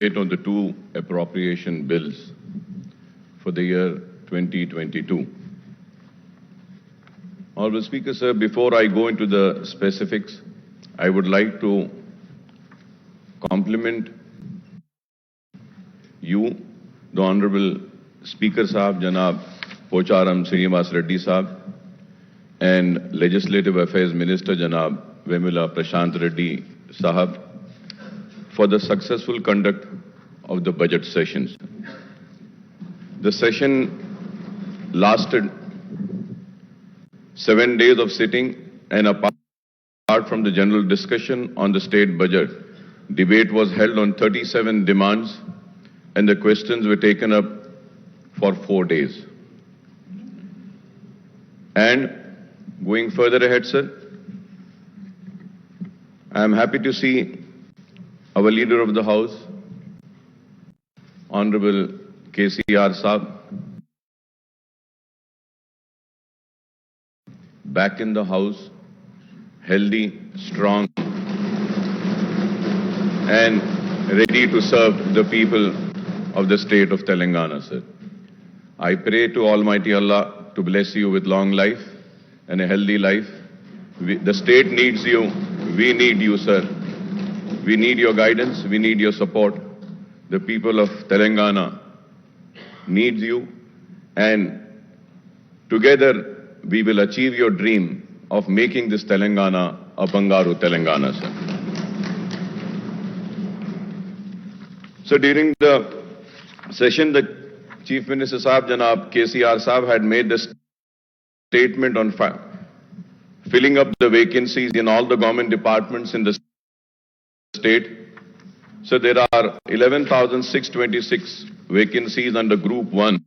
on the two appropriation bills for the year 2022. Honorable Speaker, sir, before I go into the specifics, I would like to compliment you, the Honorable Speaker Sahab, Janab Pocharam Srinivas Reddy Sahab, and Legislative Affairs Minister Janab Vemula Prashant Reddy Sahab, for the successful conduct of the budget sessions. The session lasted 7 days of sitting, and apart from the general discussion on the state budget, debate was held on 37 demands and the questions were taken up for 4 days. And going further ahead, sir, I am happy to see our Leader of the House, Honorable KCR Saab, back in the House, healthy, strong, and ready to serve the people of the state of Telengana, sir. I pray to Almighty Allah to bless you with long life and a healthy life. The state needs you. We need you, sir. We need your guidance. We need your support. The people of Telengana needs you. And together, we will achieve your dream of making this Telengana a Bangaru Telengana, sir. So during the session, the Chief Minister Sahab, Janab KCR Sahab, had made the statement on filling up the vacancies in all the government departments in the state. So there are 11,626 vacancies under Group 1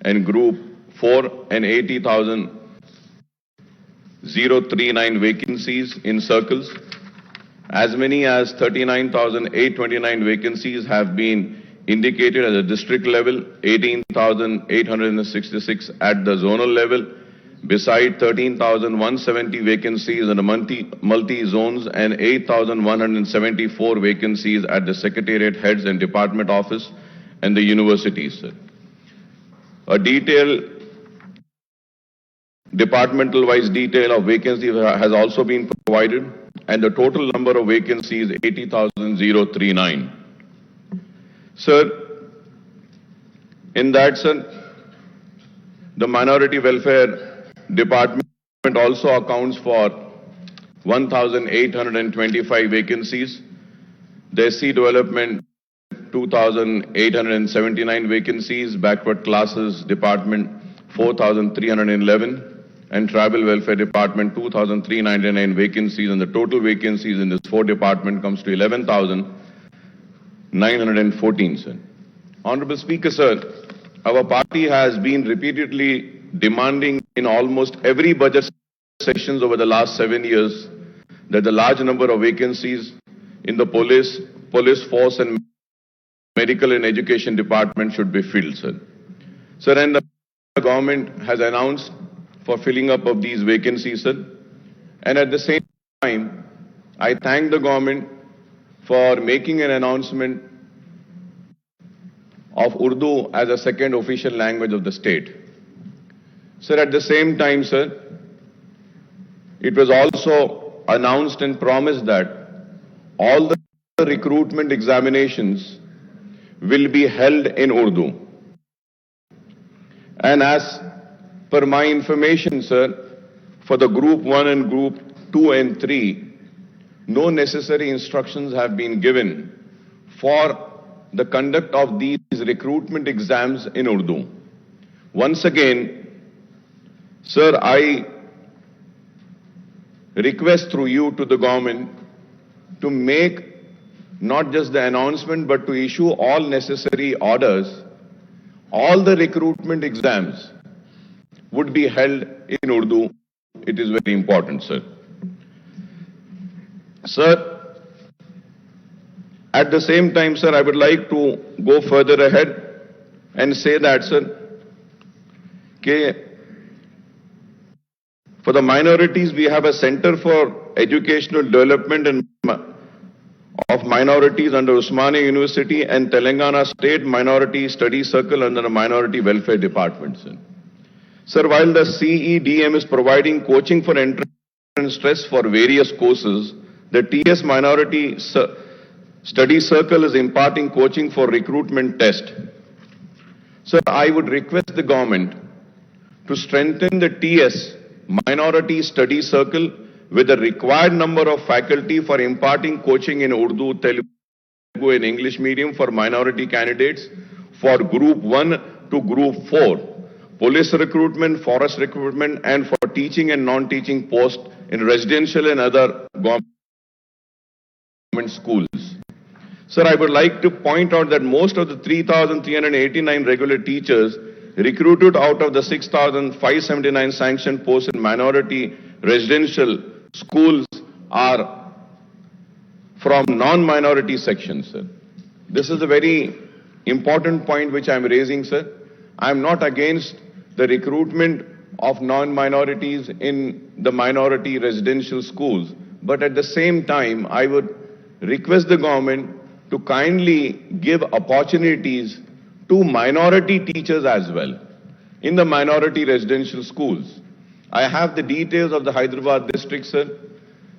and Group 4 and 80,039 vacancies in circles. As many as 39,829 vacancies have been indicated at the district level, 18,866 at the zonal level, beside 13,170 vacancies in the multi-zones and 8,174 vacancies at the secretariat heads and department office and the universities. A detailed departmental-wise detail of vacancies has also been provided, and the total number of vacancies 80,039. Sir, in that, sir, the Minority Welfare Department also accounts for 1,825 vacancies. The SC Development, 2,879 vacancies. Backward Classes Department, 4,311. And Tribal Welfare Department, 2,399 vacancies. And the total vacancies in this 4 departments comes to 11,914, sir. Honorable Speaker, sir, our party has been repeatedly demanding in almost every budget sessions over the last 7 years that the large number of vacancies in the police force and medical and education department should be filled, sir. Sir, and the government has announced for filling up of these vacancies, sir. And at the same time, I thank the government for making an announcement of Urdu as a second official language of the state. Sir, at the same time, sir, it was also announced and promised that all the recruitment examinations will be held in Urdu. And as per my information, sir, for the Group 1 and Group 2 and 3, no necessary instructions have been given for the conduct of these recruitment exams in Urdu. Once again, sir, I request through you to the government to make not just the announcement but to issue all necessary orders. All the recruitment exams would be held in Urdu. It is very important, sir. Sir, at the same time, sir, I would like to go further ahead and say that, sir, for the minorities, we have a Center for Educational Development and of minorities under Usmania University and Telengana State Minority Study Circle under the Minority Welfare Department, sir. Sir, while the CEDM is providing coaching for entrance tests for various courses, the TS Minority Study Circle is imparting coaching for recruitment test. Sir, I would request the government to strengthen the TS Minority Study Circle with the required number of faculty for imparting coaching in Urdu, Telugu and English medium for minority candidates for Group 1 to Group 4, police recruitment, forest recruitment, and for teaching and non-teaching posts in residential and other government schools. Sir, I would like to point out that most of the 3,389 regular teachers recruited out of the 6,579 sanctioned posts in minority residential schools are from non-minority sections, sir. This is a very important point which I am raising, sir. I am not against the recruitment of non-minorities in the minority residential schools, but at the same time, I would request the government to kindly give opportunities to minority teachers as well in the minority residential schools. I have the details of the Hyderabad district, sir.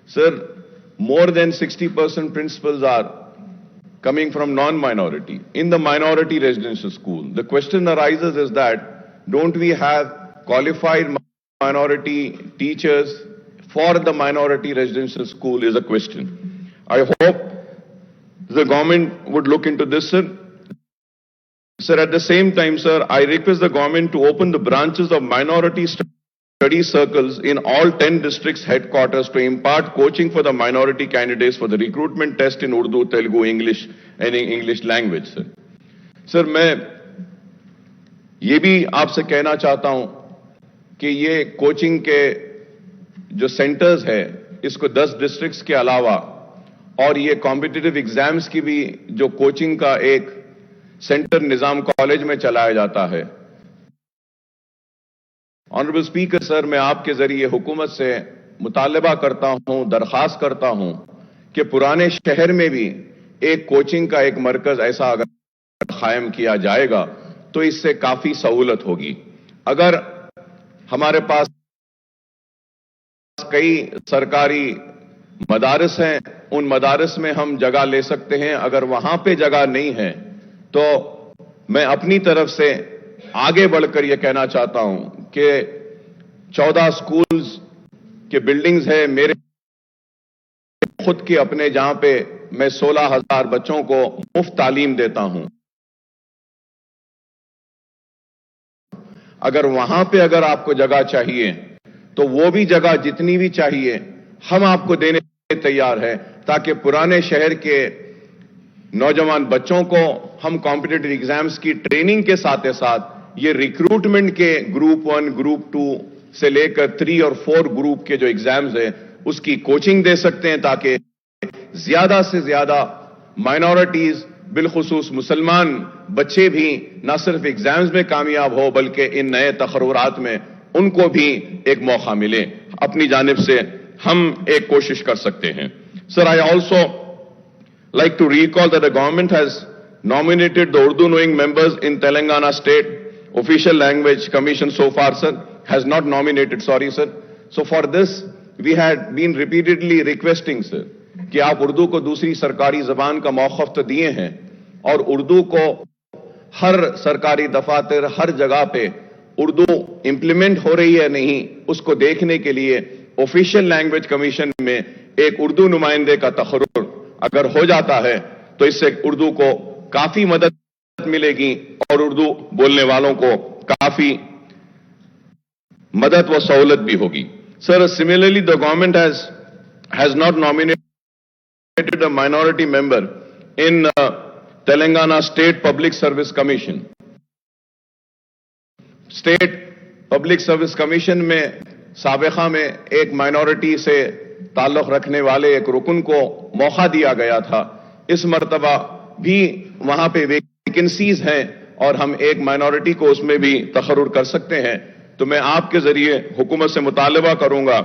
Sir, more than 60% principals are coming from non-minority in the minority residential school. The question arises is that don't we have qualified minority teachers for the minority residential school is a question. I hope the government would look into this, sir. Sir, at the same time, sir, I request the government to open the branches of minority study circles in all 10 districts headquarters to impart coaching for the minority candidates for the recruitment test in Urdu, Telugu, English and English language, sir. Sir, मैं ये भी आपसे कहना चाहता हूं कि ये coaching के जो सेंटर्स है इसको 10 डिस्ट्रिक्ट्स के अलावा और ये कॉम्पिटिटिव एग्जाम्स की भी जो कोचिंग का एक सेंटर निजाम कॉलेज में चलाया जाता है. ऑनरेबल स्पीकर सर, मैं आपके जरिए हुकूमत से मुतालबा करता हूं, दरखास्त करता हूं कि पुराने शहर में भी एक कोचिंग का एक मरकज ऐसा अगर कायम किया जाएगा तो इससे काफी सहूलत होगी. अगर हमारे पास कई सरकारी मदारस हैं, उन मदारस में हम जगह ले सकते हैं. अगर वहां पे जगह नहीं है तो मैं अपनी तरफ से आगे बढ़कर यह कहना चाहता हूं कि 14 स्कूल्स के बिल्डिंग्स है मेरे खुद के अपने, जहां पे मैं 16,000 बच्चों को मुफ्त तालीम देता हूं. अगर वहां पे अगर आपको जगह चाहिए तो वो भी जगह जितनी भी चाहिए हम आपको देने तैयार है, ताकि पुराने शहर के नौजवान बच्चों को हम कॉम्पिटिटिव एग्जाम्स की ट्रेनिंग के साथ साथ ये रिक्रूटमेंट के ग्रुप 1, ग्रुप 2 से लेकर 3 और 4 ग्रुप के जो एग्जाम्स हैं उसकी कोचिंग दे सकते हैं, ताकि ज्यादा से ज्यादा माइनॉरिटीज बिलखुसूस मुसलमान बच्चे भी न सिर्फ एग्जाम्स में कामयाब हो बल्कि इन नए तखर्रुरात में उनको भी एक मौका मिले. अपनी जानिब से हम एक कोशिश कर सकते हैं. Sir, I also like to recall that the government has nominated the Urdu knowing members in Telengana State Official Language Commission so far, sir. Has not nominated, sorry, sir. So for this, we had been repeatedly requesting, sir, कि आप उर्दू को दूसरी सरकारी जबान का मौक़िफ़ तो दिए हैं और उर्दू को हर सरकारी दफातर, हर जगह पे उर्दू इंप्लीमेंट हो रही है नहीं, उसको देखने के लिए ऑफिशियल लैंग्वेज कमीशन में एक उर्दू नुमाइंदे का तकर्रुर अगर हो जाता है तो इससे उर्दू को काफी मदद मिलेगी और उर्दू बोलने वालों को काफी मदद व सहूलत भी होगी. Sir, similarly the government has not nominated a minority member in Telangana state public service commission. State public service commission में साबिका में एक माइनॉरिटी से ताल्लुक रखने वाले एक रुकन को मौका दिया गया था. इस मर्तबा भी वहां पे वैकेंसीज हैं और हम एक माइनॉरिटी को उसमें भी तखर्रुर कर सकते हैं. तो मैं आपके जरिए हुकूमत से मुतालबा करूंगा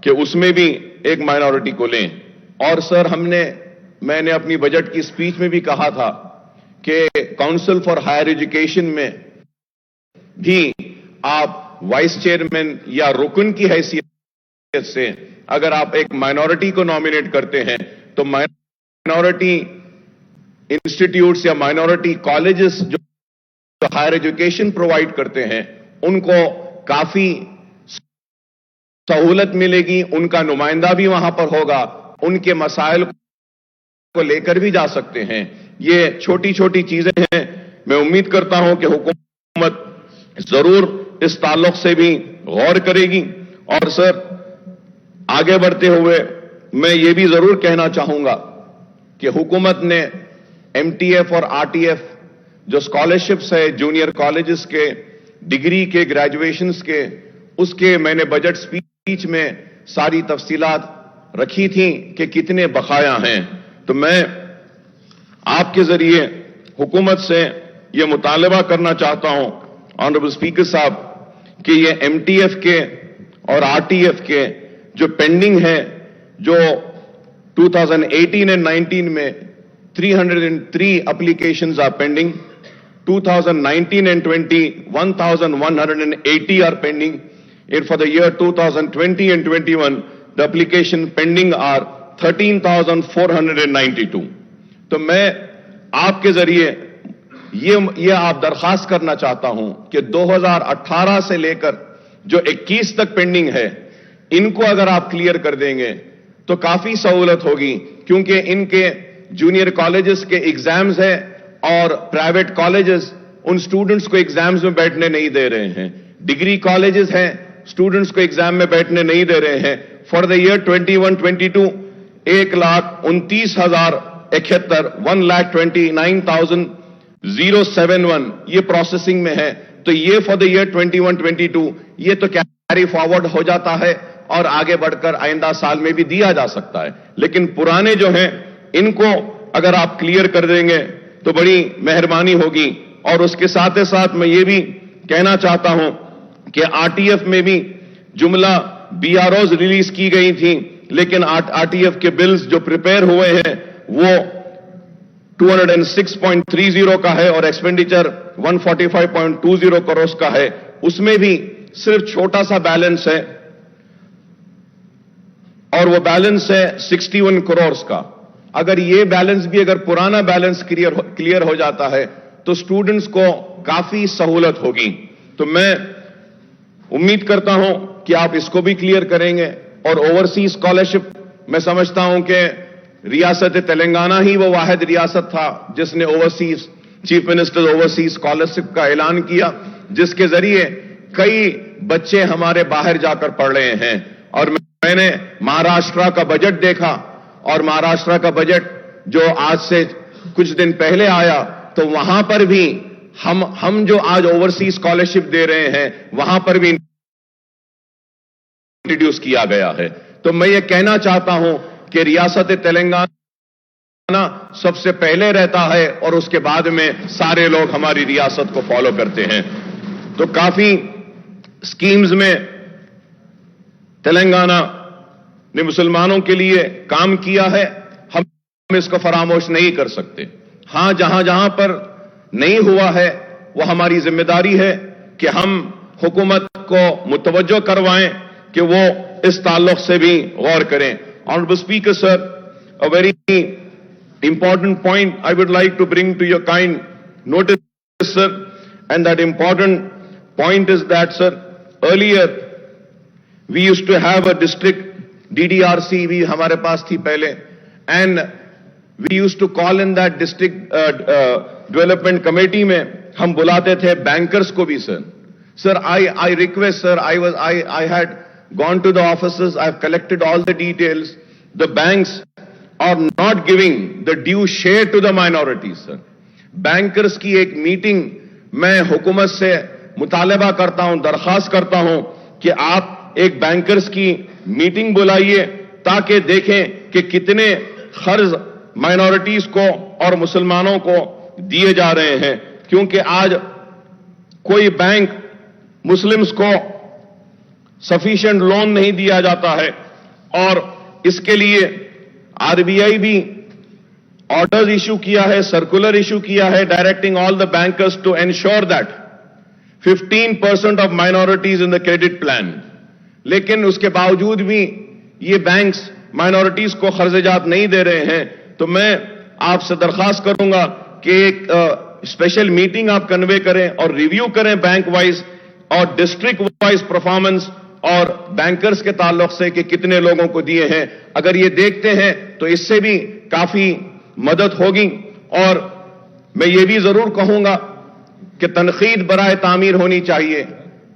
कि उसमें भी एक माइनॉरिटी को लें. और सर, हमने میں نے اپنی بجٹ کی اسپیچ میں بھی کہا تھا کہ کونسل فار ہائر ایجوکیشن میں بھی آپ وائس چیئرمین یا رکن کی حیثیت سے اگر آپ ایک مائنورٹی کو نامینیٹ کرتے ہیں تو مائنورٹی انسٹیٹیوٹس یا مائنورٹی کالجز جو ہائر ایجوکیشن پرووائڈ کرتے ہیں ان کو کافی سہولت ملے گی، ان کا نمائندہ بھی وہاں پر ہوگا، ان کے مسائل کو لے کر بھی جا سکتے ہیں۔ یہ چھوٹی چھوٹی چیزیں ہیں، میں امید کرتا ہوں کہ حکومت ضرور اس تعلق سے بھی غور کرے گی۔ اور سر، آگے بڑھتے ہوئے میں یہ بھی ضرور کہنا چاہوں گا کہ حکومت نے ایم ٹی ایف اور آر ٹی ایف جو اسکالرشپس ہے جونیئر کالجز کے، ڈگری کے، گریجویشنز کے، اس کے میں نے بجٹ اسپیچ میں ساری تفصیلات رکھی تھیں کہ کتنے بقایا ہیں۔ تو میں آپ کے ذریعے حکومت سے یہ مطالبہ کرنا چاہتا ہوں آنریبل اسپیکر صاحب کہ یہ ایم ٹی ایف کے اور آر ٹی ایف کے جو پینڈنگ ہے، جو 2018 and 19 میں 303 applications are pending, 2019 and 20, 1,180 are pending, and for the year 2020 and 21, the application pending are 13,492. تو میں آپ کے ذریعے یہ آپ درخواست کرنا چاہتا ہوں کہ 2018 سے لے کر جو 21 تک پینڈنگ ہے، ان کو اگر آپ کلیئر کر دیں گے تو کافی سہولت ہوگی، کیونکہ ان کے جونیئر کالجز کے ایگزامز ہیں اور پرائیویٹ کالجز ان سٹوڈنٹس کو ایگزامز میں بیٹھنے نہیں دے رہے ہیں، ڈگری کالجز ہیں سٹوڈنٹس کو ایگزام میں بیٹھنے نہیں دے رہے ہیں۔ فار دا ایئر 21-22 1,29,071 1,29,071 یہ پروسیسنگ میں ہے۔ تو یہ فار دا ایئر 21-22 یہ تو کیری فارورڈ ہو جاتا ہے اور آگے بڑھ کر آئندہ سال میں بھی دیا جا سکتا ہے، لیکن پرانے جو ہیں ان کو اگر آپ کلیئر کر دیں گے تو بڑی مہربانی ہوگی۔ اور اس کے ساتھ ساتھ میں یہ بھی کہنا چاہتا ہوں کہ آر ٹی ایف میں بھی جملہ بی آر اوز ریلیز کی گئی تھیں، لیکن آر ٹی ایف کے بلز جو پریپئر ہوئے ہیں وہ 206.30 کا ہے اور ایکسپینڈیچر 145.20 کروڑ کا ہے، اس میں بھی صرف چھوٹا سا بیلنس ہے اور وہ بیلنس ہے 61 کروڑ کا۔ اگر یہ بیلنس بھی اگر پرانا بیلنس کلیئر ہو جاتا ہے تو سٹوڈنٹس کو کافی سہولت ہوگی۔ تو میں امید کرتا ہوں کہ آپ اس کو بھی کلیئر کریں گے۔ اور اوورسیز اسکالرشپ میں سمجھتا ہوں کہ ریاست تلنگانہ ہی وہ واحد ریاست تھا جس نے overseas chief minister overseas scholarship کا اعلان کیا، جس کے ذریعے کئی بچے ہمارے باہر جا کر پڑھ رہے ہیں۔ اور میں نے مہاراشٹر کا بجٹ دیکھا اور مہاراشٹر کا بجٹ جو آج سے کچھ دن پہلے آیا تو وہاں پر بھی ہم جو آج اوورسیز اسکالرشپ دے رہے ہیں وہاں پر بھی انٹروڈیوس کیا گیا ہے۔ تو میں یہ کہنا چاہتا ہوں کہ ریاست تلنگانہ سب سے پہلے رہتا ہے اور اس کے بعد میں سارے لوگ ہماری ریاست کو فالو کرتے ہیں۔ تو کافی اسکیمز میں تلنگانہ نے مسلمانوں کے لیے کام کیا ہے، ہم اس کو فراموش نہیں کر سکتے۔ ہاں، جہاں جہاں پر نہیں ہوا ہے وہ ہماری ذمہ داری ہے کہ ہم حکومت کو متوجہ کروائیں کہ وہ اس تعلق سے بھی غور کریں۔ Honorable Speaker, sir, a very important point I would like to bring to your kind notice, sir, and that important point is that, sir, earlier we used to have a district DDRC بھی ہمارے پاس تھی پہلے، and we used to call in that district development committee میں ہم بلاتے تھے bankers کو بھی۔ Sir, I request, sir, I had gone to the offices, I have collected all the details. The banks are not giving the due share to the minorities, sir. Bankers کی ایک meeting میں حکومت سے مطالبہ کرتا ہوں، درخواست کرتا ہوں کہ آپ ایک بینکرز کی میٹنگ بلائیے تاکہ دیکھیں کہ کتنے قرض مائنورٹیز کو اور مسلمانوں کو دیے جا رہے ہیں، کیونکہ آج کوئی بینک مسلمز کو سفیشینٹ لون نہیں دیا جاتا ہے، اور اس کے لیے آر بی آئی بھی ऑर्डर्स इशू किया है, सर्कुलर इशू किया है, directing all the bankers to ensure that 15% of minorities in the credit plan. लेकिन उसके बावजूद भी ये बैंक्स माइनॉरिटीज को खर्चजात नहीं दे रहे हैं। तो मैं आपसे दरख्वास्त करूंगा कि एक स्पेशल मीटिंग आप कन्वे करें और रिव्यू करें बैंक वाइज और डिस्ट्रिक्ट वाइज परफॉर्मेंस और बैंकर्स के ताल्लुक से कि कितने लोगों को दिए हैं। अगर ये देखते हैं तो इससे भी काफी मदद होगी। और मैं ये भी जरूर कहूंगा कि तनकीद बराए तामीर होनी चाहिए।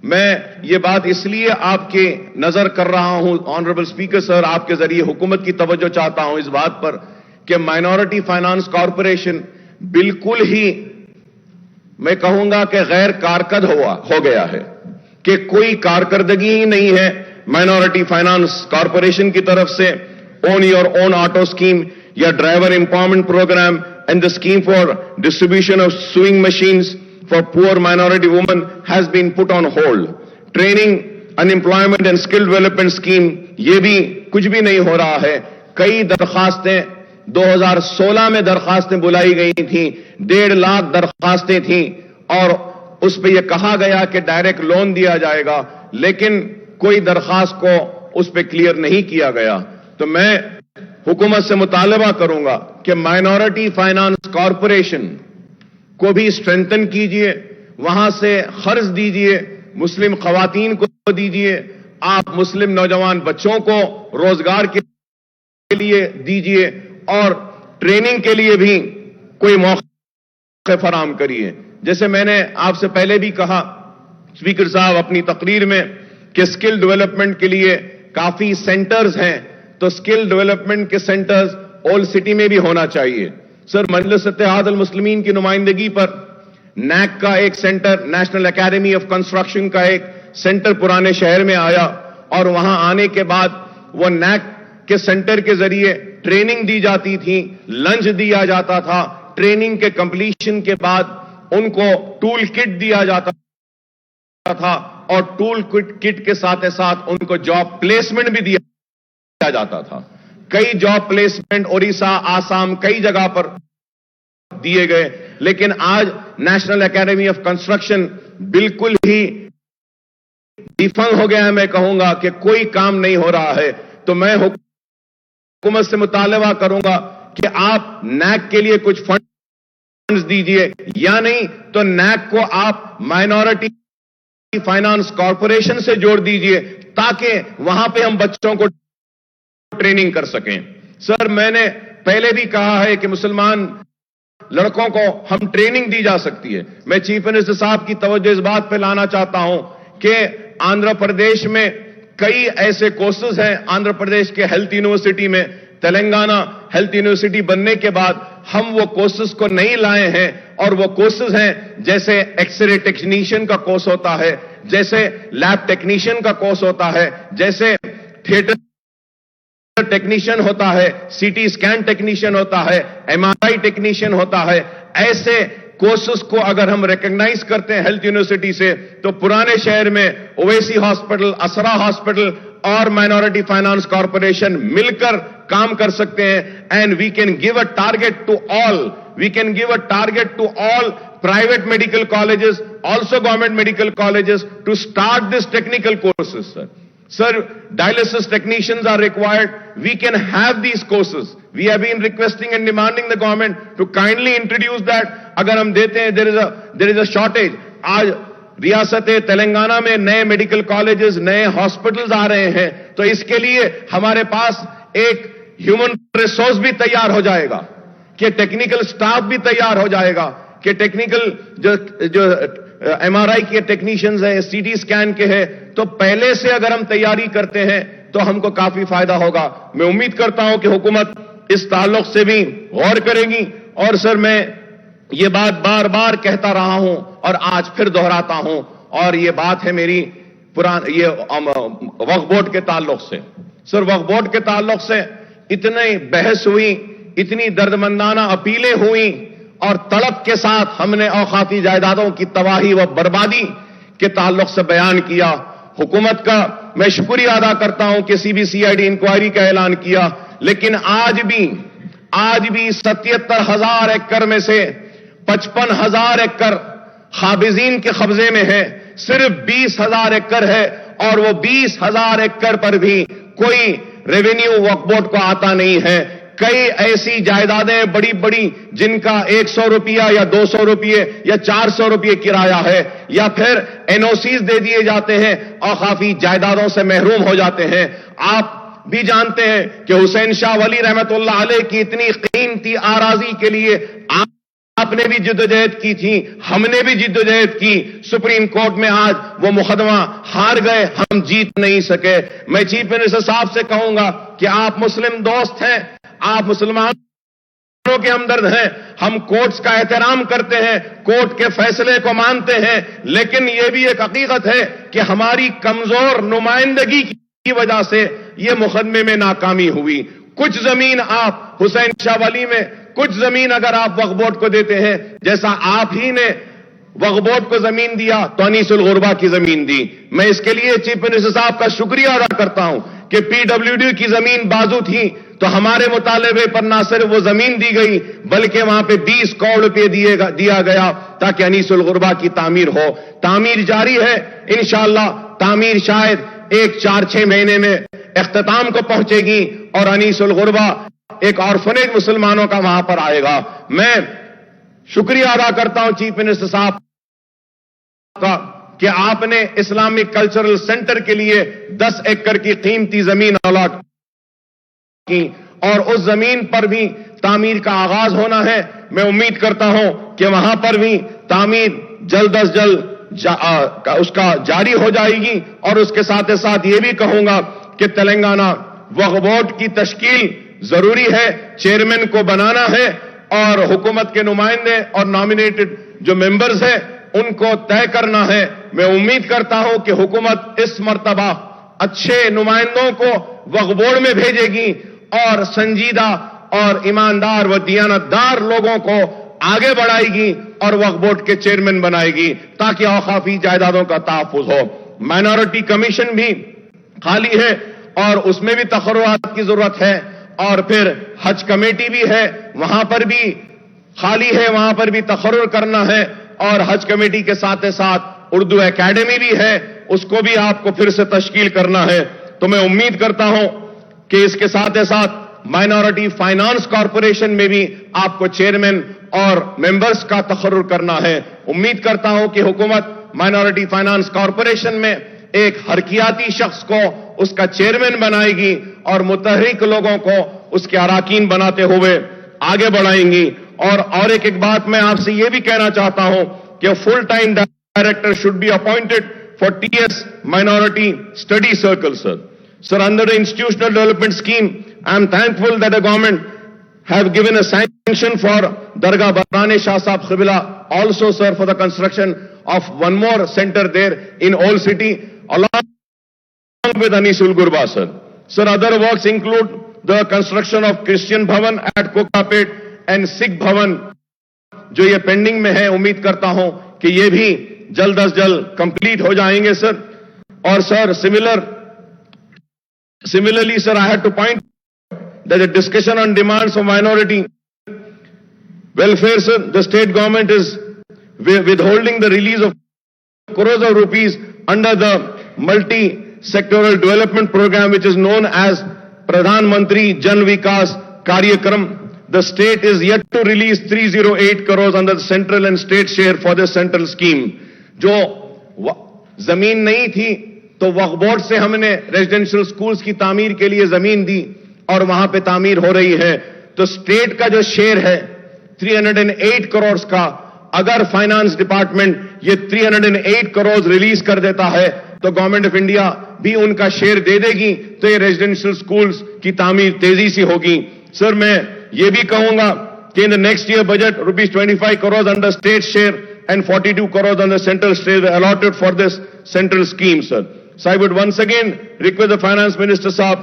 मैं ये बात इसलिए आपके नजर कर रहा हूं ऑनरेबल स्पीकर सर, आपके जरिए हुकूमत की तवज्जो चाहता हूं इस बात पर कि माइनॉरिटी फाइनेंस कॉरपोरेशन बिल्कुल ही मैं कहूंगा कि गैर कारकर्द हो गया है, कि कोई कारकर्दगी ही नहीं है माइनॉरिटी फाइनेंस कॉरपोरेशन की तरफ से। Own your own auto scheme या driver empowerment programme and the scheme for distribution of sewing machines for poor minority women has been put on hold. Training, unemployment and skill development scheme ये भी कुछ भी नहीं हो रहा है। कई दरखास्तें 2016 में दरखास्तें बुलाई गई थी, 1.5 लाख दरखास्तें थी और उस पे ये कहा गया कि डायरेक्ट लोन दिया जाएगा, लेकिन कोई दरखास्त को उस पे क्लियर नहीं किया गया। तो मैं हुकूमत से मुतालबा करूंगा कि माइनॉरिटी फाइनेंस कॉरपोरेशन को भी स्ट्रेंथन कीजिए, वहां से खर्च दीजिए, मुस्लिम खवातीन को दीजिए, आप मुस्लिम नौजवान बच्चों को रोजगार के लिए दीजिए और ट्रेनिंग के लिए भी कोई मौके फराहम करिए। जैसे मैंने आपसे पहले भी कहा स्पीकर साहब अपनी तकरीर में कि स्किल डेवलपमेंट के लिए काफी सेंटर्स हैं, तो स्किल डेवलपमेंट के सेंटर्स ओल्ड सिटी में भी होना चाहिए। सर, मजलिस इत्तेहाद अल मुस्लिमीन की नुमाइंदगी पर नैक का एक centre, national academy of construction का एक सेंटर पुराने शहर में आया और वहां आने के बाद वो नैक के सेंटर के जरिए ट्रेनिंग दी जाती थी, लंच दिया जाता था, ट्रेनिंग के कंप्लीशन के बाद उनको टूल किट दिया जाता था और टूल किट के साथ साथ उनको जॉब प्लेसमेंट भी दिया जाता था। कई जॉब प्लेसमेंट ओडिशा, आसाम, कई जगह पर दिए गए, लेकिन आज नेशनल एकेडमी ऑफ कंस्ट्रक्शन बिल्कुल ही डिफंग हो गया है। मैं कहूंगा कि कोई काम नहीं हो रहा है। तो मैं हुकूमत से मुतालबा करूंगा कि आप नैक के लिए कुछ फंड्स दीजिए, या नहीं तो नैक को आप माइनॉरिटी फाइनेंस कॉरपोरेशन से जोड़ दीजिए ताकि वहां पे हम बच्चों को ट्रेनिंग कर सकें। सर, मैंने पहले भी कहा है कि मुसलमान लड़कों को हम ट्रेनिंग दी जा सकती है। मैं चीफ मिनिस्टर साहब की तवज्जो इस बात पे लाना चाहता हूं कि आंध्र प्रदेश में कई ऐसे कोर्सेज हैं। आंध्र प्रदेश के हेल्थ यूनिवर्सिटी में, तेलंगाना हेल्थ यूनिवर्सिटी बनने के बाद हम वो कोर्सेज को नहीं लाए हैं, और वो कोर्सेज हैं जैसे एक्सरे टेक्नीशियन का कोर्स होता है, जैसे लैब टेक्नीशियन का कोर्स होता है, जैसे थिएटर टेक्नीशियन होता है, सीटी स्कैन टेक्नीशियन होता है, एमआरआई टेक्नीशियन होता है। ऐसे कोर्सेज को अगर हम रिकॉग्नाइज करते हैं हेल्थ यूनिवर्सिटी से, तो पुराने शहर में ओवैसी हॉस्पिटल, असरा हॉस्पिटल और माइनॉरिटी फाइनेंस कॉरपोरेशन मिलकर काम कर सकते हैं। And we can give a target to all, we can give a target to all private medical colleges, also government medical colleges, to start this technical courses, sir. Sir, dialysis technicians are required. We can have these courses. We have been requesting and demanding the government to kindly introduce that. अगर हम देते हैं, there is a shortage. आज रियासत तेलंगाना में नए medical colleges, नए hospitals आ रहे हैं, तो इसके लिए हमारे पास एक ह्यूमन रिसोर्स भी तैयार हो जाएगा, कि टेक्निकल स्टाफ भी तैयार हो जाएगा, कि टेक्निकल जो एमआरआई के टेक्नीशियंस हैं, सीटी स्कैन के हैं, तो पहले से अगर हम तैयारी करते हैं तो हमको काफी फायदा होगा। मैं उम्मीद करता हूं कि हुकूमत इस ताल्लुक से भी गौर करेगी। और सर, मैं ये बात बार बार कहता रहा हूं और आज फिर दोहराता हूं, और ये बात है मेरी ये वक्फ बोर्ड के ताल्लुक से। सर, वक्फ बोर्ड के ताल्लुक से इतनी बहस हुई, इतनी दर्दमंदाना अपीलें हुई, और तड़प के साथ हमने औकाती जायदादों की तबाही व बर्बादी के ताल्लुक से बयान किया। हुकूमत का मैं शुक्रिया अदा करता हूं कि सीबीसीआईडी इंक्वायरी का ऐलान किया, लेकिन आज भी آج بھی 77,000 ایکڑ میں سے 55,000 ایکڑ قابضین کے قبضے میں ہے، صرف 20,000 ایکڑ ہے، اور وہ 20,000 ایکڑ پر بھی کوئی ریونیو وقف بورڈ کو آتا نہیں ہے۔ کئی ایسی جائیدادیں بڑی بڑی جن کا 100 روپیہ یا 200 روپیے یا 400 روپیے کرایہ ہے، یا پھر NOCs دے دیے جاتے ہیں اور کافی جائیدادوں سے محروم ہو جاتے ہیں۔ آپ بھی جانتے ہیں کہ حسین شاہ ولی رحمت اللہ علیہ کی اتنی قیمتی اراضی کے لیے آپ نے بھی جدوجہد کی تھی، ہم نے بھی جدوجہد کی، سپریم کورٹ میں آج وہ مقدمہ ہار گئے، ہم جیت نہیں سکے۔ میں چیف منسٹر صاحب سے کہوں گا کہ آپ مسلم دوست ہیں، آپ مسلمانوں کے ہمدرد ہیں، ہم کورٹس کا احترام کرتے ہیں، کورٹ کے فیصلے کو مانتے ہیں، لیکن یہ بھی ایک حقیقت ہے کہ ہماری کمزور نمائندگی کی وجہ سے یہ مقدمے میں ناکامی ہوئی۔ کچھ زمین آپ حسین شاہ ولی میں، کچھ زمین اگر آپ وقف بورڈ کو دیتے ہیں، جیسا آپ ہی نے وقف بورڈ کو زمین دیا تو انیس الغربا کی زمین دی۔ میں اس کے لیے چیف منسٹر صاحب کا شکریہ ادا کرتا ہوں کہ PWD کی زمین بازو تھی تو ہمارے مطالبے پر نہ صرف وہ زمین دی گئی بلکہ وہاں پہ 20 کروڑ روپے دیا گیا تاکہ انیس الغربا کی تعمیر ہو۔ تعمیر جاری ہے، انشاءاللہ تعمیر شاید 4-6 مہینے میں اختتام کو پہنچے گی اور انیس الغربا ایک آرفنیج مسلمانوں کا وہاں پر آئے گا۔ میں شکریہ ادا کرتا ہوں چیف منسٹر صاحب کا کہ آپ نے اسلامک کلچرل سینٹر کے لیے 10 ایکڑ کی قیمتی زمین الاٹ کی اور اس زمین پر بھی تعمیر کا آغاز ہونا ہے۔ میں امید کرتا ہوں کہ وہاں پر بھی تعمیر جلد از جلد اس کا جاری ہو جائے گی، اور اس کے ساتھ ساتھ یہ بھی کہوں گا کہ تلنگانہ وقف بورڈ کی تشکیل ضروری ہے، چیئرمین کو بنانا ہے اور حکومت کے نمائندے اور نامینیٹڈ جو ممبرز ہیں ان کو طے کرنا ہے۔ میں امید کرتا ہوں کہ حکومت اس مرتبہ اچھے نمائندوں کو وقف بورڈ میں بھیجے گی اور سنجیدہ اور ایماندار و دیانتدار لوگوں کو آگے بڑھائے گی اور وقف بورڈ کے چیئرمین بنائے گی تاکہ اوقافی جائیدادوں کا تحفظ ہو۔ مائنورٹی کمیشن بھی خالی ہے اور اس میں بھی تقررات کی ضرورت ہے، اور پھر حج کمیٹی بھی ہے، وہاں پر بھی خالی ہے، وہاں پر بھی تقرر کرنا ہے، اور حج کمیٹی کے ساتھ ساتھ اردو اکیڈمی بھی ہے، اس کو بھی آپ کو پھر سے تشکیل کرنا ہے۔ تو میں امید کرتا ہوں کہ اس کے ساتھ ساتھ مائنورٹی فائنانس کارپوریشن میں بھی آپ کو چیئرمین اور ممبرز کا تقرر کرنا ہے۔ امید کرتا ہوں کہ حکومت مائنورٹی فائنانس کارپوریشن میں ایک حرکیاتی شخص کو اس کا چیئرمین بنائے گی اور متحرک لوگوں کو اس کے اراکین بناتے ہوئے آگے بڑھائیں گی۔ اور ایک بات میں آپ سے یہ بھی کہنا چاہتا ہوں کہ full time director should be appointed for TS Minority Study Circle, sir. Sir, under the institutional development scheme, I am thankful that the government have given a sanction for Dargah Barane Shah Sahib Qibla, also, sir, for the construction of one more center there in Old City, along with Anisul Gurba, sir. Sir, other works include the construction of Christian Bhavan at Kokapet and Sikh Bhavan, جو یہ pending میں ہے۔ امید کرتا ہوں کہ یہ بھی جلد از جلد کمپلیٹ ہو جائیں گے، سر۔ اور سر similarly, sir, I had to point that the discussion on demands of minority welfare, sir, the state government is withholding the release of crores of rupees under the multi-sectoral development program which is known as Pradhan Mantri Jan Vikas Karyakram. The state is yet to release 308 crores under the central and state share for the central scheme. جو زمین نہیں تھی تو وقف board سے ہم نے residential schools کی تعمیر کے لیے زمین دی اور وہاں پہ تعمیر ہو رہی ہے، تو اسٹیٹ کا جو شیئر ہے 308 کروڑز کا، اگر فائنانس ڈپارٹمنٹ یہ 308 کروڑز ریلیز کر دیتا ہے تو گورنمنٹ آف انڈیا بھی ان کا شیئر دے دے گی، تو یہ ریزیڈینشل سکولز کی تعمیر تیزی سے ہوگی۔ سر، میں یہ بھی کہوں گا کہ in the next year budget, ₹25 crores under state share and 42 crores under central share were allotted for this central scheme, sir. So I would once again request the Finance Minister Sahab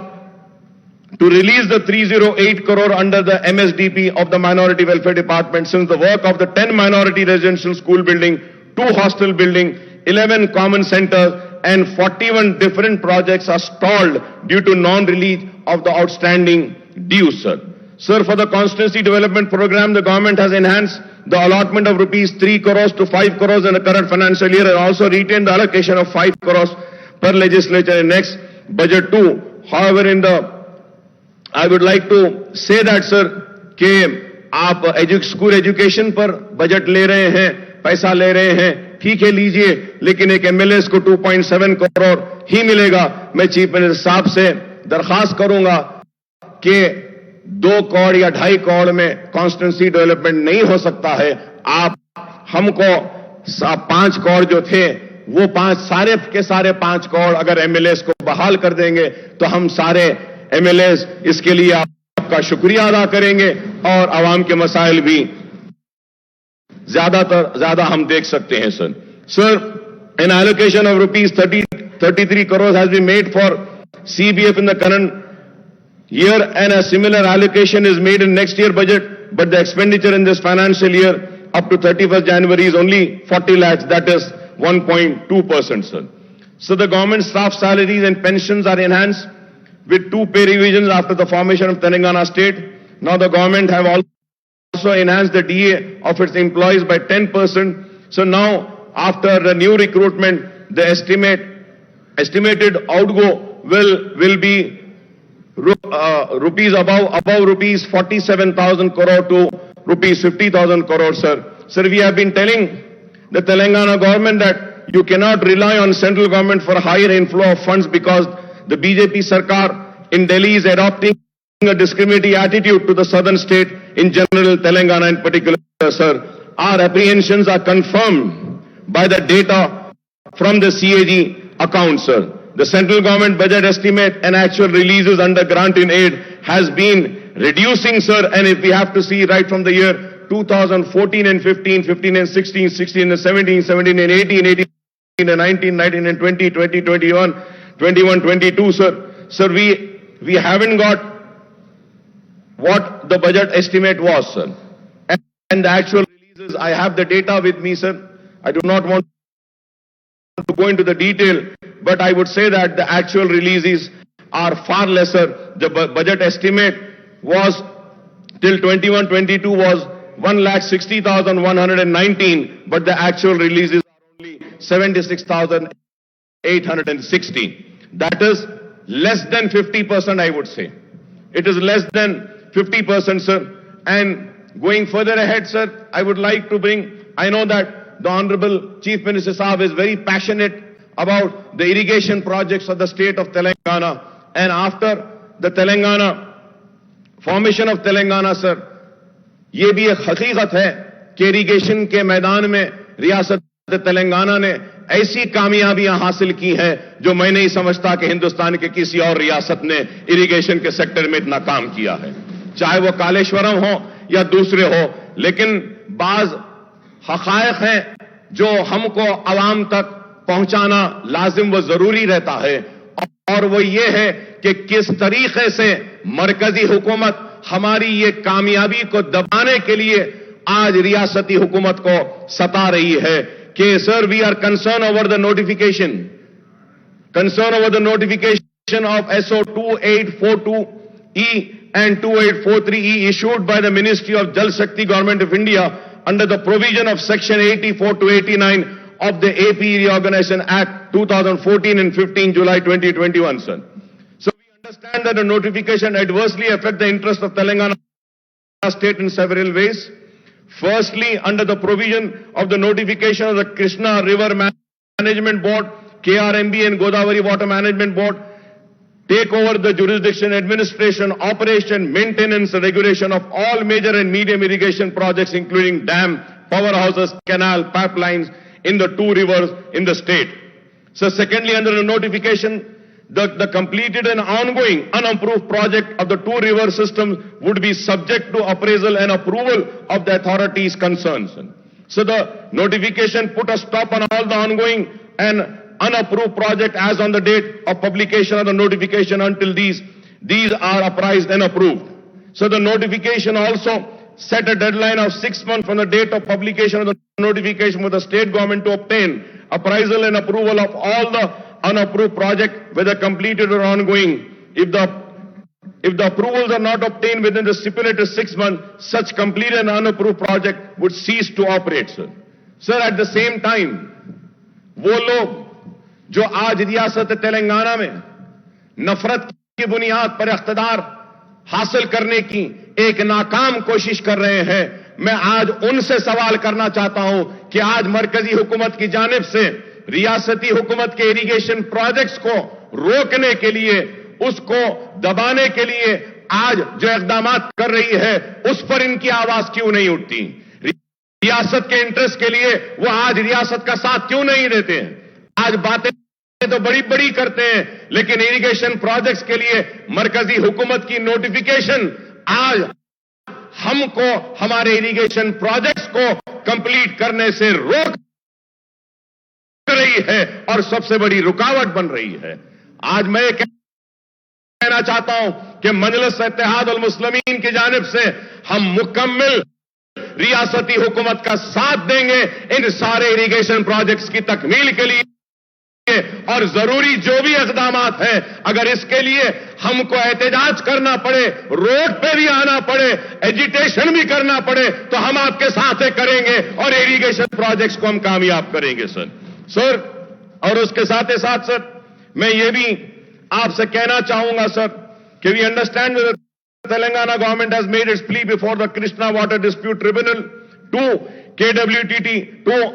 to release the 308 crore under the MSDP of the Minority Welfare Department, since the work of the 10 minority residential school building, 2 hostel building, 11 common centers and 41 different projects are stalled due to non-release of the outstanding dues, sir. Sir, for the constituency development program, the government has enhanced the allotment of rupees 3 crores to 5 crores in the current financial year and also retained the allocation of 5 crores per legislature in next budget too. However, I would like to say that, sir, कि आप school education पर budget ले रहे हैं, पैसा ले रहे हैं, ठीक है लीजिए, लेकिन एक एमएलएस को 2.7 करोड़ ही मिलेगा। मैं चीफ मिनिस्टर साहब से दरखास्त करूंगा कि 2 करोड़ या 2.5 करोड़ में कॉन्स्टिट्यूंसी डेवलपमेंट नहीं हो सकता है। आप हमको 5 करोड़ जो थे वो सारे के सारे 5 करोड़ अगर एमएलएस को बहाल कर देंगे तो हम सारे एमएलएस इसके लिए आपका शुक्रिया अदा करेंगे और आवाम के मसाइल भी ज्यादा हम देख सकते हैं। Sir, an allocation of rupees 33 crores has been made for CBF in the current year and a similar allocation is made in next year budget, but the expenditure in this financial year up to 31st January is only 40 lakhs, that is 1.2%, sir. So the government staff salaries and pensions are enhanced with 2 pay revisions after the formation of Telengana state. Now the government have also enhanced the DA of its employees by 10%. So now after the new recruitment, the estimated outgo will be rupees above rupees 47,000 crore to rupees 50,000 crore, sir. Sir, we have been telling the Telengana government that you cannot rely on central government for higher inflow of funds because the BJP Sarkar in Delhi is adopting a discriminatory attitude to the southern state, in general Telengana in particular, sir. Our apprehensions are confirmed by the data from the CAG account, sir. The central government budget estimate and actual releases under grant in aid has been reducing, sir, and if we have to see right from the year 2014 and 15, 15 and 16, 16 and 17, 17 and 18, 18 and 19, 19 and 20, 20, 21, 21, 22, sir. Sir, we haven't got what the budget estimate was, sir. And the actual releases, I have the data with me, sir. I do not want to go into the detail, but I would say that the actual releases are far lesser. The budget estimate was till 21-22 was 1,60,119, but the actual releases are only 76,860. That is less than 50%, I would say. It is less than 50%, sir. And going further ahead, sir, I would like to I know that the Honorable Chief Minister Saab is very passionate about the irrigation projects of the state of Telangana. And after the formation of Telangana, sir, ये भी एक हकीकत है कि irrigation के मैदान में रियासत तेलंगाना ने ऐसी कामयाबियां हासिल की हैं जो मैं नहीं समझता कि हिंदुस्तान के किसी और रियासत ने इरिगेशन के सेक्टर में इतना काम किया है, चाहे वो कालेश्वरम हो या दूसरे हो। लेकिन बाज हकायक हैं जो हमको आवाम तक पहुंचाना लाजिम व जरूरी रहता है, और वो ये है कि किस तरीके से मरकजी हुकूमत हमारी ये कामयाबी को दबाने के लिए आज रियासती हुकूमत को सता रही है कि sir we are concern over the notification of SO 2842E and 2843E issued by the Ministry of Jal Shakti Government of India under the provision of Section 84 to 89 of the AP Reorganization Act 2014 and 15 July 2021, sir. So we understand that the notification adversely affect the interest of Telangana state in several ways. Firstly, under the provision of the notification of the Krishna River Management Board, KRMB and Godavari Water Management Board take over the jurisdiction, administration, operation, maintenance, and regulation of all major and medium irrigation projects including dam, powerhouses, canal, pipelines in the 2 rivers in the state. So secondly, under the notification, the completed and ongoing unapproved project of the 2 river systems would be subject to appraisal and approval of the authorities concerned. So the notification put a stop on all the ongoing and unapproved project as on the date of publication of the notification until these are apprised and approved. So the notification also set a deadline of 6 months from the date of publication of the notification for the state government to obtain appraisal and approval of all the unapproved project, whether completed or ongoing. If the If the approvals are not obtained within the stipulated 6 months, such complete and unapproved project would cease to operate, sir. Sir, at the same time, वो लोग जो आज रियासत तेलंगाना में नफरत की बुनियाद पर इख्तिदार हासिल करने की एक नाकाम कोशिश कर रहे हैं, मैं आज उनसे सवाल करना चाहता हूं कि आज मरकजी हुकूमत की जानिब से रियासती हुकूमत के इरिगेशन प्रोजेक्ट्स को रोकने के लिए, उसको दबाने के लिए आज जो इक़दाम कर रही है, उस पर इनकी आवाज क्यों नहीं उठती? रियासत के इंटरेस्ट के लिए वो आज रियासत का साथ क्यों नहीं देते हैं? आज बातें तो बड़ी बड़ी करते हैं, लेकिन इरिगेशन प्रोजेक्ट्स के लिए मरकजी हुकूमत की नोटिफिकेशन आज हमको हमारे इरिगेशन प्रोजेक्ट्स को कंप्लीट करने से रोक रही है और सबसे बड़ी रुकावट बन रही है। आज मैं कहना चाहता हूं कि मजलिस इत्तेहाद उल मुस्लिमीन की जानिब से हम मुकम्मल रियासती हुकूमत का साथ देंगे इन सारे इरिगेशन प्रोजेक्ट्स की तकमील के लिए, और जरूरी जो भी इक़दाम है, अगर इसके लिए हमको एहतजाज करना पड़े, रोड पे भी आना पड़े, एजिटेशन भी करना पड़े, तो हम आपके साथ करेंगे और इरिगेशन प्रोजेक्ट्स को हम कामयाब करेंगे सर। और उसके साथ ही साथ सर, मैं ये भी आपसे कहना चाहूंगा सर कि we understand that Telengana government has made its plea before the Krishna Water Dispute Tribunal to KWTT, to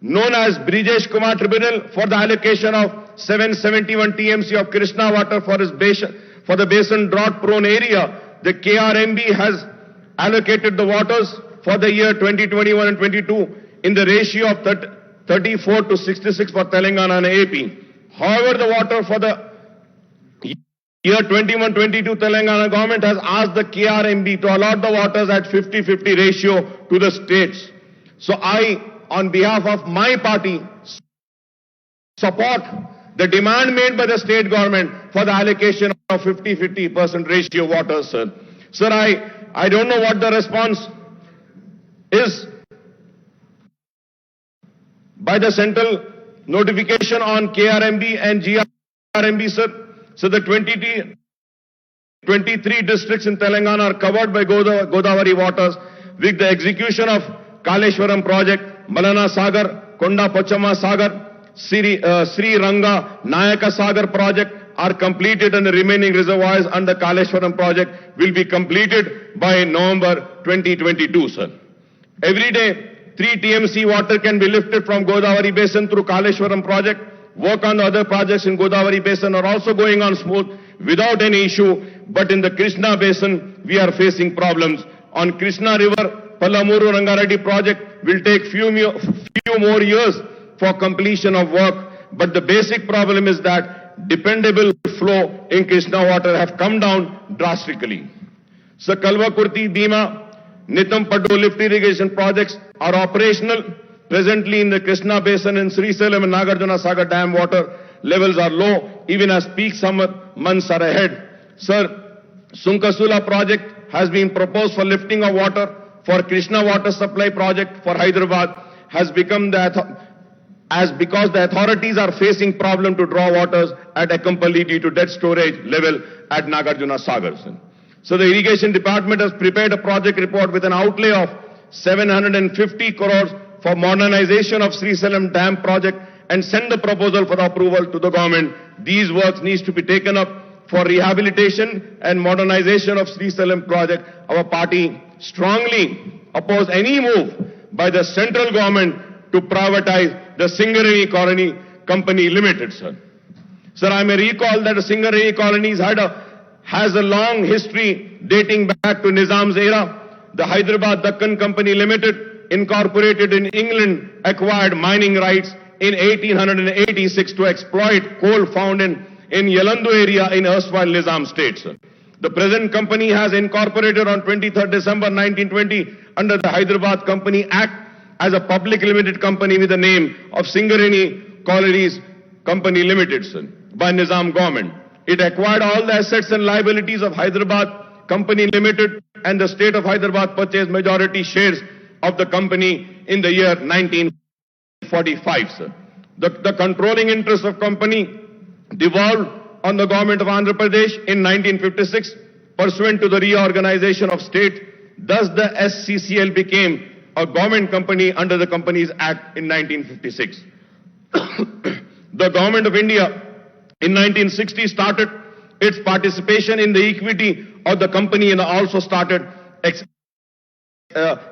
known as Brijesh Kumar Tribunal, for the allocation of 771 TMC of Krishna water for the basin drought prone area. The KRMB has allocated the waters for the year 2021 and 22 in the ratio of 34 to 66 for Telengana and AP. However, the water for the year 21-22, Telengana government has asked the KRMB to allot the waters at 50-50 ratio to the states. So I, on behalf of my party, support the demand made by the state government for the allocation of 50-50% ratio waters, sir. Sir, I don't know what the response is by the central notification on KRMB and GRMB, sir. So the 23 districts in Telangana are covered by Godavari waters, with the execution of Kaleshwaram project, Malana Sagar, Konda Pachama Sagar, Sri Ranga, Nayaka Sagar project are completed, and the remaining reservoirs under Kaleshwaram project will be completed by November 2022, sir. Every day, 3 TMC water can be lifted from Godavari basin through Kaleshwaram project. Work on the other projects in Godavari basin are also going on smooth without any issue, but in the Krishna basin, we are facing problems. On Krishna river, Palamuru Rangareddy project will take few more years for completion of work, but the basic problem is that dependable flow in Krishna water have come down drastically. So Kalwa Kurti, Bhima, Nitam Paddo lift irrigation projects are operational. Presently in the Krishna basin in Srisailam and Nagarjuna Sagar dam, water levels are low even as peak summer months are ahead. Sir, Sunkasula project has been proposed for lifting of water for Krishna water supply project for Hyderabad has become because the authorities are facing problem to draw waters at Ekampalli to dead storage level at Nagarjuna Sagar. So the irrigation department has prepared a project report with an outlay of 750 crores for modernization of Srisailam dam project and send the proposal for approval to the government. These works needs to be taken up for rehabilitation and modernization of Srisailam project. Our party strongly oppose any move by the central government to privatize the Singareni Colony Company Limited, sir. Sir, I may recall that the Singareni Colonies has a long history dating back to Nizam's era. The Hyderabad Dakkan Company Limited, incorporated in England, acquired mining rights in 1886 to exploit coal found in Yalandu area in erstwhile Nizam state, sir. The present company has incorporated on 23rd December 1920 under the Hyderabad Company Act as a public limited company with the name of Singareni Collieries Company Limited, sir, by Nizam government. It acquired all the assets and liabilities of Hyderabad Company Limited, and the state of Hyderabad purchased majority shares of the company in the year 1945, sir. The controlling interest of company devolved on the government of Andhra Pradesh in 1956 pursuant to the reorganization of state. Thus, the SCCL became a government company under the Companies Act in 1956. The government of India in 1960 started its participation in the equity of the company and also started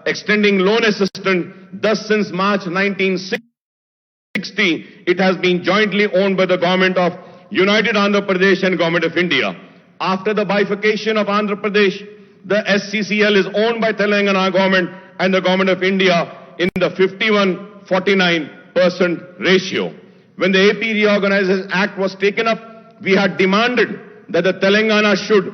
extending loan assistance. Thus, since March 1960, it has been jointly owned by the government of United Andhra Pradesh and government of India. After the bifurcation of Andhra Pradesh, the SCCL is owned by Telengana government and the government of India in the 51-49% ratio. When the AP Reorganization Act was taken up, we had demanded that the Telengana should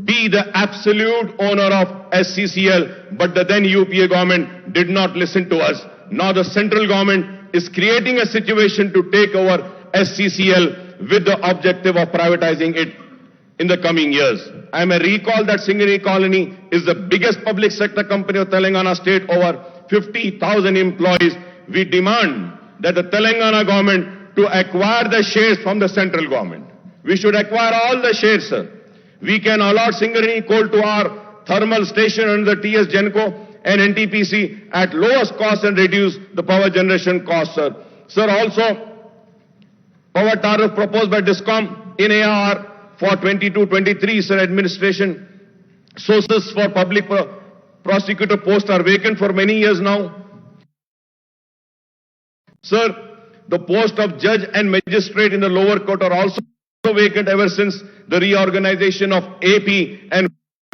be the absolute owner of SCCL, but the then UPA government did not listen to us. Now the central government is creating a situation to take over SCCL with the objective of privatizing it in the coming years. I may recall that Singareni Colony is the biggest public sector company of Telangana state, over 50,000 employees. We demand that the Telangana government to acquire the shares from the central government. We should acquire all the shares, sir. We can allot Singareni coal to our thermal station under the TS Genco and NTPC at lowest cost and reduce the power generation cost, sir. Sir, also, power tariff proposed by DISCOM in AR for 22-23, sir, administration. Sources for public prosecutor posts are vacant for many years now. Sir, the post of judge and magistrate in the lower court are also vacant ever since the reorganization of AP and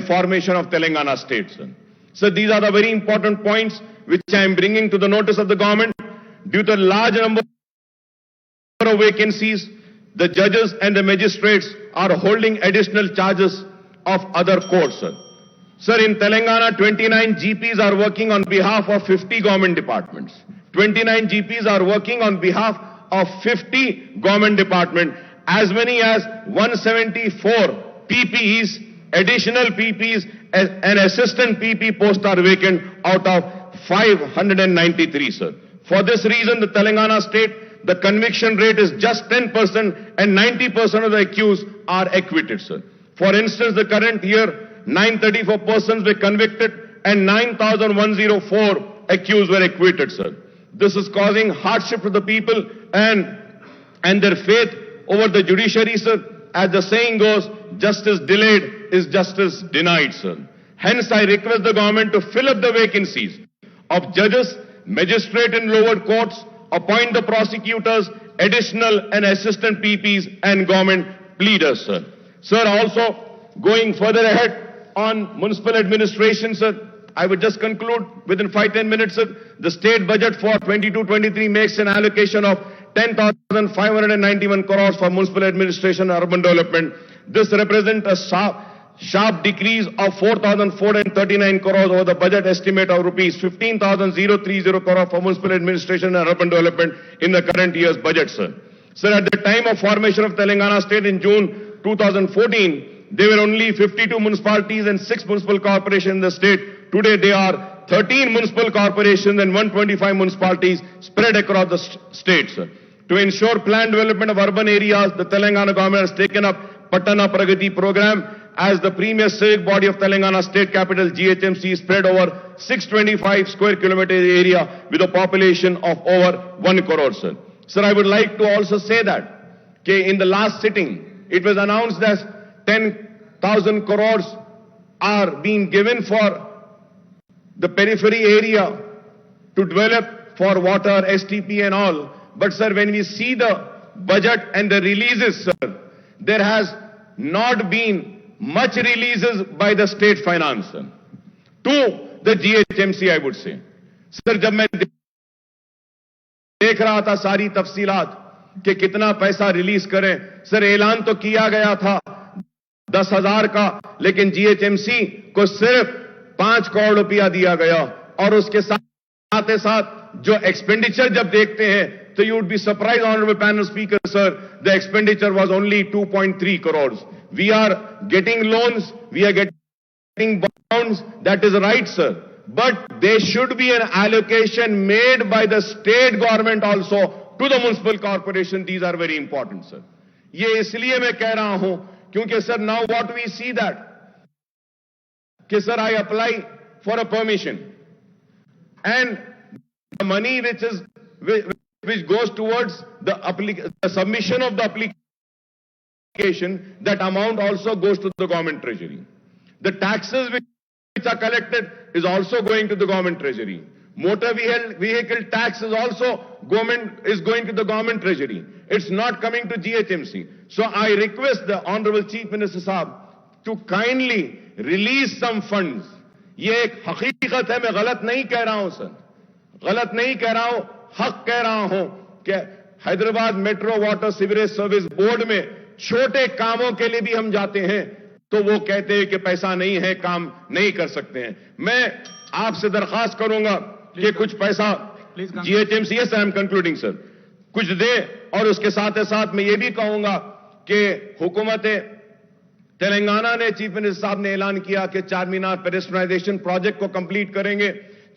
formation of Telangana state, sir. So these are the very important points which I am bringing to the notice of the government. Due to a large number of vacancies, the judges and the magistrates are holding additional charges of other courts, sir. Sir, in Telangana, 29 GPs are working on behalf of 50 government departments. 29 GPs are working on behalf of 50 government departments. As many as 174 PPEs, additional PPs and assistant PP posts are vacant out of 593, sir. For this reason, the Telangana state, the conviction rate is just 10% and 90% of the accused are acquitted, sir. For instance, the current year, 934 persons were convicted and 9,104 accused were acquitted, sir. This is causing hardship to the people and their faith over the judiciary, sir. As the saying goes, justice delayed is justice denied, sir. Hence, I request the government to fill up the vacancies of judges, magistrate in lower courts, appoint the prosecutors, additional and assistant PPs and government pleaders, sir. Sir, also going further ahead on municipal administration, sir, I would just conclude within 5-10 minutes, sir. The state budget for 22-23 makes an allocation of 10,591 crores for municipal administration and urban development. This represents a sharp decrease of 4,439 crores over the budget estimate of rupees 15,030 crores for municipal administration and urban development in the current year's budget, sir. Sir, at the time of formation of Telangana state in June 2014, there were only 52 municipalities and 6 municipal corporations in the state. Today, there are 13 municipal corporations and 125 municipalities spread across the state, sir. To ensure planned development of urban areas, the Telangana government has taken up Patana Pragati program as the premier civic body of Telangana state capital GHMC spread over 625 square kilometer area with a population of over 1 crore, sir. Sir, I would like to also say that in the last sitting, it was announced that 10,000 crores are being given for the periphery area to develop for water, STP and all. But sir, when we see the budget and the releases, sir, there has not been much releases by the state finance, sir, to the GHMC, I would say. Sir, जब मैं देख रहा था सारी तफसीलात कि कितना पैसा रिलीज करें, सर ऐलान तो किया गया था 10,000 का, लेकिन GHMC को सिर्फ 5 करोड़ रुपया दिया गया और उसके साथ ही साथ जो एक्सपेंडिचर जब देखते हैं तो you would be surprised, honorable panel speaker, sir, the expenditure was only 2.3 crores. We are getting loans, we are getting bonds, that is right, sir. But there should be an allocation made by the state government also to the municipal corporation. These are very important, sir. یہ اس لیے میں کہہ رہا ہوں کیونکہ sir now what we see that کہ sir I apply for a permission and the money which goes towards the submission of the application, that amount also goes to the government treasury. The taxes which are collected is also going to the government treasury. Motor vehicle tax is also going to the government treasury. It's not coming to GHMC. So I request the Honorable Chief Minister Sahab to kindly release some funds. یہ ایک حقیقت ہے, میں غلط نہیں کہہ رہا ہوں سر, غلط نہیں کہہ رہا ہوں, حق کہہ رہا ہوں کہ Hyderabad metro water sewerage service board میں چھوٹے کاموں کے لیے بھی ہم جاتے ہیں تو وہ کہتے ہیں کہ پیسہ نہیں ہے, کام نہیں کر سکتے ہیں. میں آپ سے درخواست کروں گا کہ کچھ پیسہ G H M C, yes I am concluding sir, کچھ دے. اور اس کے ساتھ ساتھ میں یہ بھی کہوں گا کہ حکومت تلنگانہ نے, چیف منسٹر صاحب نے اعلان کیا کہ چار مینار پیڈسٹرائزیشن پروجیکٹ کو کمپلیٹ کریں گے.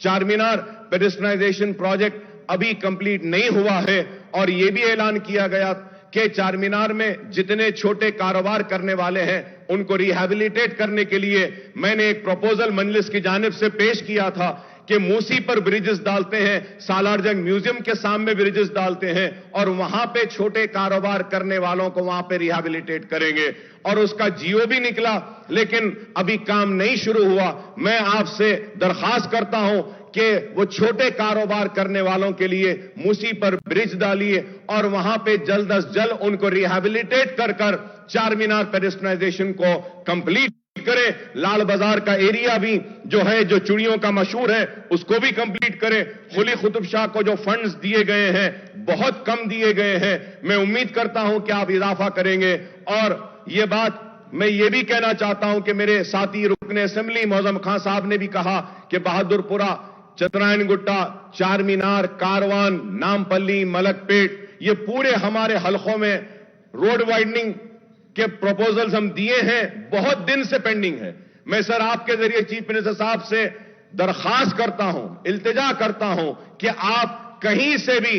چار مینار پیڈسٹرائزیشن پروجیکٹ ابھی کمپلیٹ نہیں ہوا ہے, اور یہ بھی اعلان کیا گیا کہ چار مینار میں جتنے چھوٹے کاروبار کرنے والے ہیں ان کو ریہیبلیٹیٹ کرنے کے لیے میں نے ایک پروپوزل مجلس کی جانب سے پیش کیا تھا کہ موسی پر بریجز ڈالتے ہیں, سالار جنگ میوزیم کے سامنے بریجز ڈالتے ہیں, اور وہاں پہ چھوٹے کاروبار کرنے والوں کو وہاں پہ ریہیبلیٹیٹ کریں گے. اور اس کا جیو بھی نکلا لیکن ابھی کام نہیں شروع ہوا. میں آپ سے درخواست کرتا ہوں کہ وہ چھوٹے کاروبار کرنے والوں کے لیے موسی پر برج ڈالیے اور وہاں پہ جلد از جلد ان کو ریہیبلیٹیٹ کر چار مینار پیڈسٹرائزیشن کو کمپلیٹ کرے. لال بازار کا ایریا بھی جو ہے, جو چڑیوں کا مشہور ہے, اس کو بھی کمپلیٹ کرے. قلی قطب شاہ کو جو فنڈز دیے گئے ہیں بہت کم دیے گئے ہیں, میں امید کرتا ہوں کہ آپ اضافہ کریں گے. اور یہ بات میں یہ بھی کہنا چاہتا ہوں کہ میرے ساتھی رکن اسمبلی معظم خان صاحب نے بھی کہا کہ بہادر پورہ, چترائن گٹا, چار مینار, کاروان, نامپلی, ملک پیٹ, یہ پورے ہمارے حلقوں میں روڈ وائڈننگ کے پروپوزلز ہم دیے ہیں, بہت دن سے پینڈنگ ہے. میں سر آپ کے ذریعے چیف منسٹر صاحب سے درخواست کرتا ہوں, التجا کرتا ہوں کہ آپ کہیں سے بھی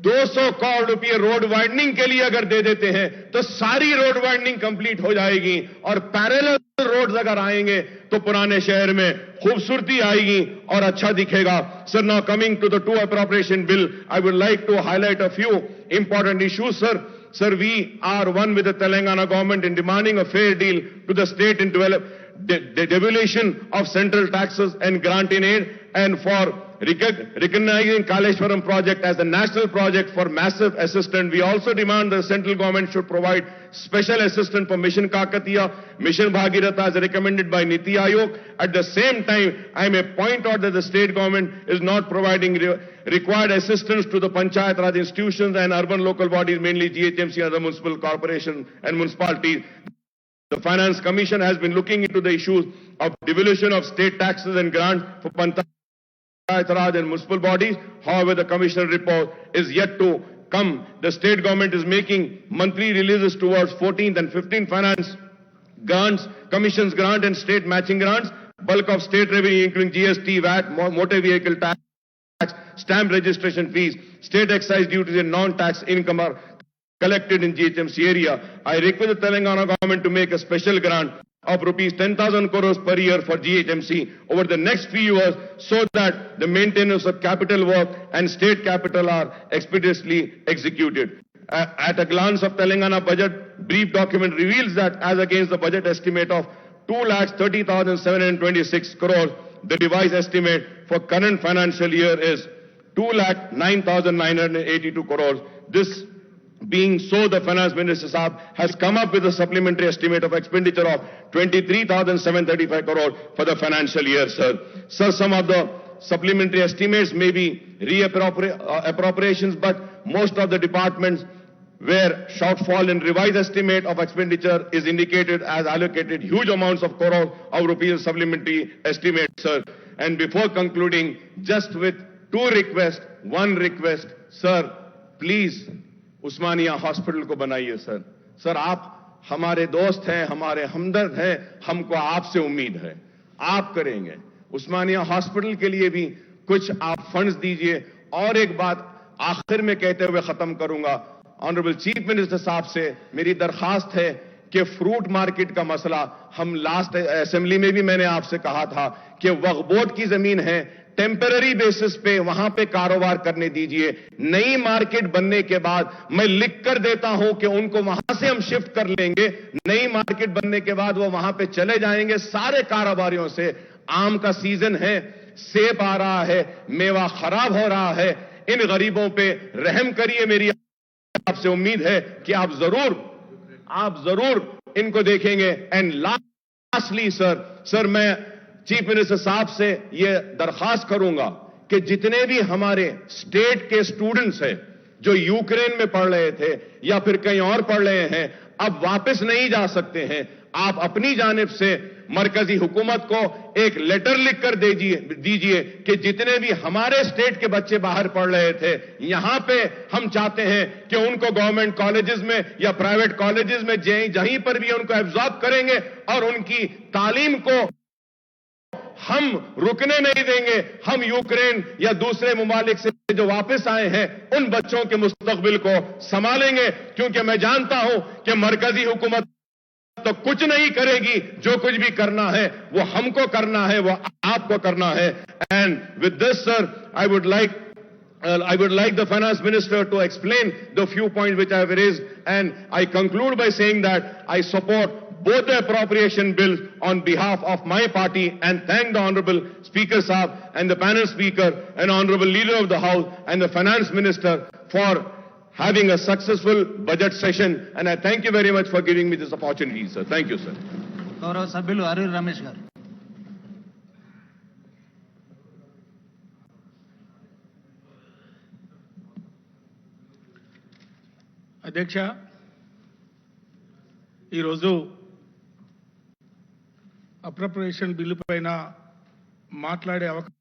200 کروڑ روپے روڈ وائڈننگ کے لیے اگر دے دیتے ہیں تو ساری روڈ وائڈننگ کمپلیٹ ہو جائے گی, اور پیریلل روڈز اگر آئیں گے تو پرانے شہر میں خوبصورتی آئے گی اور اچھا دکھے گا. سر, now coming to the two appropriation bill, I would like to highlight a few important issues, sir. Sir, we are one with the Telengana government in demanding a fair deal to the state in the devolution of central taxes and grant in aid, and for recognizing Kaleshwaram project as a national project for massive assistance. We also demand the central government should provide special assistance for Mission Kakatiya, Mission Bhagiratha as recommended by Niti Aayog. At the same time, I may point out that the state government is not providing required assistance to the Panchayat Raj institutions and urban local bodies, mainly GHMC and other municipal corporations and municipalities. The Finance Commission has been looking into the issues of devolution of state taxes and grants for Panchayat Raj and municipal bodies. However, the Commission report is yet to come. The state government is making monthly releases towards 14th and 15th finance grants, commissions grant and state matching grants. Bulk of state revenue including GST, VAT, motor vehicle tax, stamp registration fees, state excise duties and non-tax income are collected in GHMC area. I request the Telangana government to make a special grant of rupees 10,000 crores per year for GHMC over the next few years so that the maintenance of capital work and state capital are expeditiously executed. At a glance of Telangana budget, brief document reveals that as against the budget estimate of 2,30,726 crores, the devised estimate for current financial year is 2,09,982 crores. This being so, the Finance Minister Sahab has come up with a supplementary estimate of expenditure of 23,735 crores for the financial year, sir. Sir, some of the supplementary estimates may be appropriations, but most of the departments where shortfall in revised estimate of expenditure is indicated as allocated huge amounts of crores of rupees supplementary estimate, sir. And before concluding, just with one request, sir, please, Osmania hospital کو بنائیے سر. سر, آپ ہمارے دوست ہیں, ہمارے ہمدرد ہیں, ہم کو آپ سے امید ہے, آپ کریں گے. عثمانیہ ہاسپٹل کے لیے بھی کچھ آپ فنڈز دیجئے. اور ایک بات آخر میں کہتے ہوئے ختم کروں گا, ऑनरेबल चीफ मिनिस्टर साहब से मेरी दरखास्त है कि फ्रूट मार्केट का मसला, हम लास्ट असेंबली में भी मैंने आपसे कहा था कि वक्फ बोर्ड की जमीन है, टेम्पररी बेसिस पे वहां पे कारोबार करने दीजिए। नई मार्केट बनने के बाद मैं लिख कर देता हूं कि उनको वहां से हम शिफ्ट कर लेंगे। नई मार्केट बनने के बाद वो वहां पे चले जाएंगे सारे कारोबारियों से। आम का सीजन है, सेब आ रहा है, मेवा खराब हो रहा है, इन गरीबों पे रहम करिए। मेरी आपसे उम्मीद है कि आप जरूर इनको देखेंगे। एंड लास्टली सर मैं चीफ मिनिस्टर साहब से यह दरखास्त करूंगा कि जितने भी हमारे स्टेट के स्टूडेंट्स हैं जो यूक्रेन में पढ़ रहे थे या फिर कहीं और पढ़ रहे हैं, अब वापस नहीं जा सकते हैं। आप अपनी जानिब से मरकजी हुकूमत को एक लेटर लिख कर दीजिए कि जितने भी हमारे स्टेट के बच्चे बाहर पढ़ रहे थे, यहां पे हम चाहते हैं कि उनको गवर्नमेंट कॉलेजेस में या प्राइवेट कॉलेजेस में जहीं पर भी उनको एब्जॉर्ब करेंगे और उनकी तालीम को हम रुकने नहीं देंगे। हम यूक्रेन या दूसरे ममालिक से जो वापस आए हैं उन बच्चों के मुस्तकबिल को संभालेंगे, क्योंकि मैं जानता हूं कि मरकजी हुकूमत तो कुछ नहीं करेगी। जो कुछ भी करना है वो हमको करना है, वो आपको करना है। And with this sir I would like the finance minister to explain the few points which I have raised, and I conclude by saying that I support both the appropriation bill on behalf of my party, and thank the Honorable Speaker Sahab and the panel speaker and Honorable Leader of the House and the finance minister for having a successful budget session, and I thank you very much for giving me this opportunity, sir. Thank you, sir. గౌరవ సభ్యులు అరూరి రమేష్ గారు. అధ్యక్ష, ఈరోజు appropriation bill పైన మాట్లాడే అవకాశం